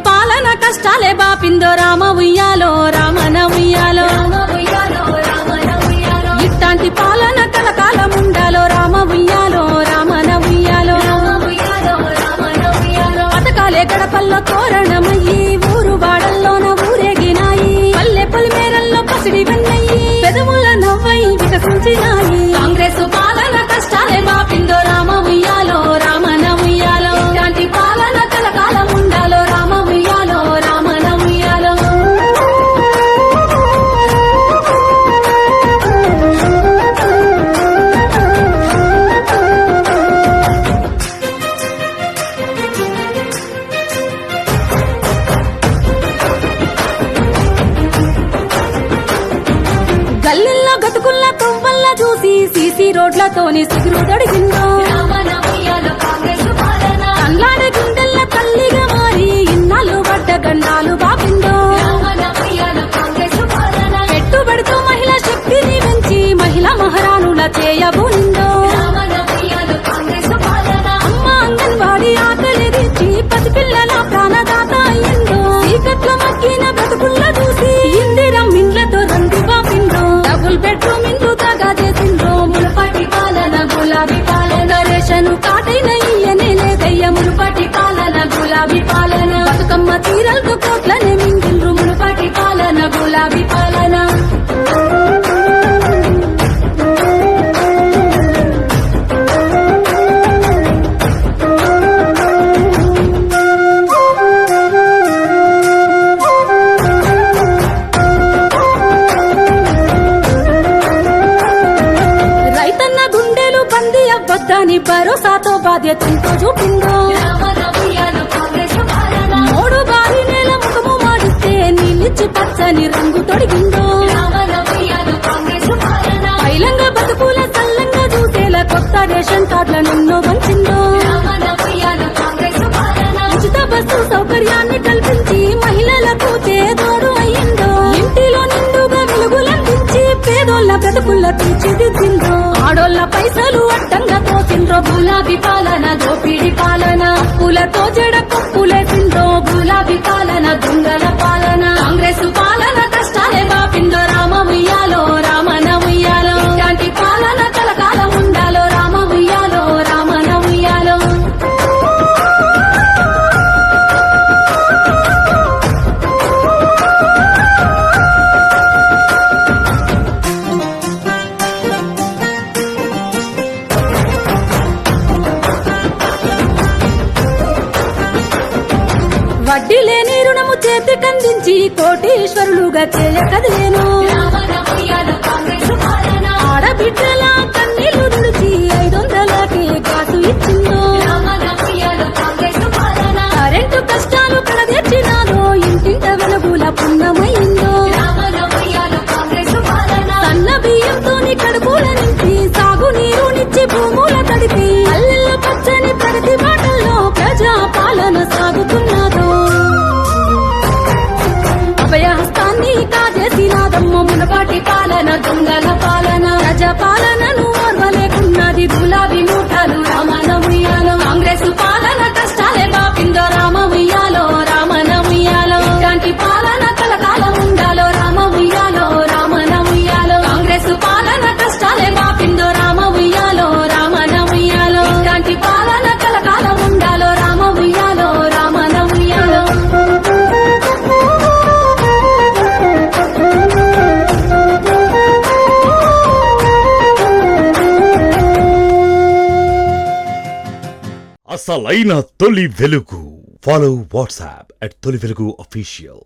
పాలన కష్టాలే బాపిందో రామ ఉయ్యాలో రామన ఉయ్యాలో ఇట్లాంటి పాలన కలకాలం ఉండాలో రామ ఉయ్యాలో రామన ఉయ్యాలో పథకాలే గడపల్లో తోరణమయ్యి ఊరు వాడల్లోన ఊరేగినాయి పల్లె పొలిమేరల్లో పసిడి వెన్నయ్యి పెదవుల నవ్వయి వికసించినాయి కాంగ్రెస్ పాలన కష్టాలే బాపిందో రామ ఉయ్యాలో రామన ఉయ్యాలో ఇట్లాంటి పాలన కలకాలం ఉండాలో రామ ఉయ్యాలో రామన ఉయ్యాలో గల్లెల్లో గతుకుల్ల కొవ్వల్ల చూసి సీసీ రోడ్లతోని సిగురు దొడిగిందో కళ్ళాడే గుండెల్ల తల్లిగా మారి ఇన్నాళ్ళు పడ్డ గండాలు బాపిందో పెట్టుబడితో మహిళా శక్తిని పెంచి మహిళా మహారాణుల చేయబోనిందో అమ్మ అంగన్వాడి ఆకలి తీర్చి పసిపిల్లల ప్రాణదాత అయ్యిందో చీకట్లో మగ్గిన బ్రతుకుల్ల చూసి ఇందిరం ఇండ్లతో రంగు బాపిందో డబుల్ బెడ్రూమ్ ఇండ్లు తగా చేసిండ్రో మునుపటి పాలన గులాబీ పాలన రేషను కాటైన ఇయ్యనే లేదయ్య మునుపటి పాలన గులాబీ పాలన బతుకమ్మ చీరలతో కోట్లనే మింగిండ్రు మునుపటి పాలన గులాబీ పాలన రైతన్న గుండెలు బందీ అవ్వద్దని భరోసాతో బాధ్యతతో చూపిందో మూడు బారి నేల ముఖము మాడిస్తే నీళ్ళిచ్చి పచ్చని రంగు తొడిగిందో పైలంగా బతుకుల చల్లంగా చూసేలా కొత్త రేషన్ కార్డులనెన్నో వంచిందో ఉచిత బస్సు సౌకర్యాన్ని కల్పించి మహిళలకు చేదోడు అయ్యిందో ఇంటిలో నిండుగా వెలుగులందించి పేదోళ్ల బ్రతుకుల్ల తీర్చిదిద్దిందో ఆడోళ్ల పైసలు అడ్డంగా తోసిండ్రో గులాబీ పాలన దోపిడి పాలన పూలతో జడ పప్పులేసిండ్రో గులాబీ పాలన దొంగల పాలన కాంగ్రెస్ పాలన కష్టాలే బాపిందో రామ ఉయ్యాలో రామన ఉయ్యాలో ఇలాంటి పాలన కలకాలం ఉండాలో రామ ఉయ్యాలో రామన ఉయ్యాలో వడ్డీ లేని రుణము చేతికందించి కోటీశ్వరులుగా చేయకదిలేను ఆడబిడ్డల కన్నీళ్లు తుడిచి 500కే కాసు ఇచ్చిందో కరెంటు కష్టాలు కడదెచ్చినాదో ఇంటింట వెలుగుల పుణ్యమైందో సన్న బియ్యంతోని కడుపుల నింపి సాగునీరునిచ్చి భూముల తడిపి పల్లెల్లో పచ్చని ప్రగతి బాటల్లో ప్రజా పాలన సాగుతున్నదో అభయహస్తాన్ని కాజేసినాదమ్మ మునపాటి పాలన దొంగల పాలన ప్రజా పాలనను ఓర్వలేకున్నది గులాబీ మూటలు రామన ఉయ్యాలో కాంగ్రెస్ పాలన కష్టాలే బాపిందో రామ ఉయ్యాలో రామన ఉయ్యాలో ఇట్లాంటి పాలన కలకాలం ఉండాలో రామ ఉయ్యాలో రామన ఉయ్యాలో కాంగ్రెస్ పాలన కష్టాలే బాపిందో రామ ఉయ్యాలో రామన ఉయ్యాలో ఇట్లాంటి పాలన కలకాలం ఉండాలో రామ ఉయ్యాలో రామన ఉయ్యాలో అసలైన తొలి వెలుగు. ఫాలో వాట్సాప్ @తొలి వెలుగు official.